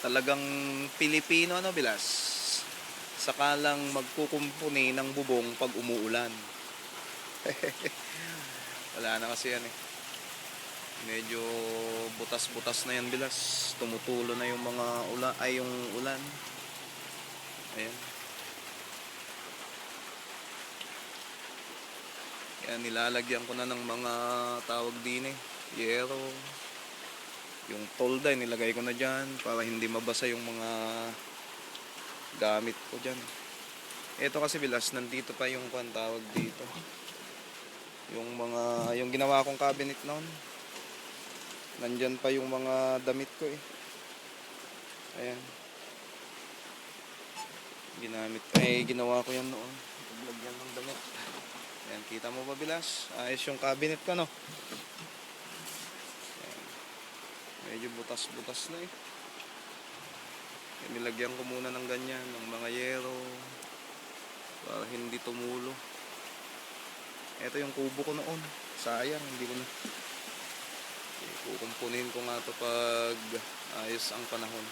Talagang Pilipino ano bilas. Saka lang magkukumpuni ng bubong pag umuulan. Wala na kasi yan eh. Medyo butas-butas na yan bilas. Tumutulo na yung mga ulan, ay yung ulan. Ayan. Kaya nilalagyan ko na ng mga tawag din eh. Yero. Yung tolda nilagay ko na dyan para hindi mabasa yung mga gamit ko dyan. Ito kasi bilas, nandito pa yung tawag dito. Yung ginawa kong cabinet noon. Nandyan pa yung mga damit ko eh. Ayan. Ginawa ko yan noon. Paglagyan ng damit. Ayan, kita mo ba bilas? Ayos yung cabinet ko no. Ayan. Medyo butas-butas na eh. Nilagyan ko muna ng ganyan, ng mga yero para hindi tumulo. Ito yung kubo ko noon. Sayang, hindi ko na. Kukumpunin ko nga ito pag ayos ang panahon.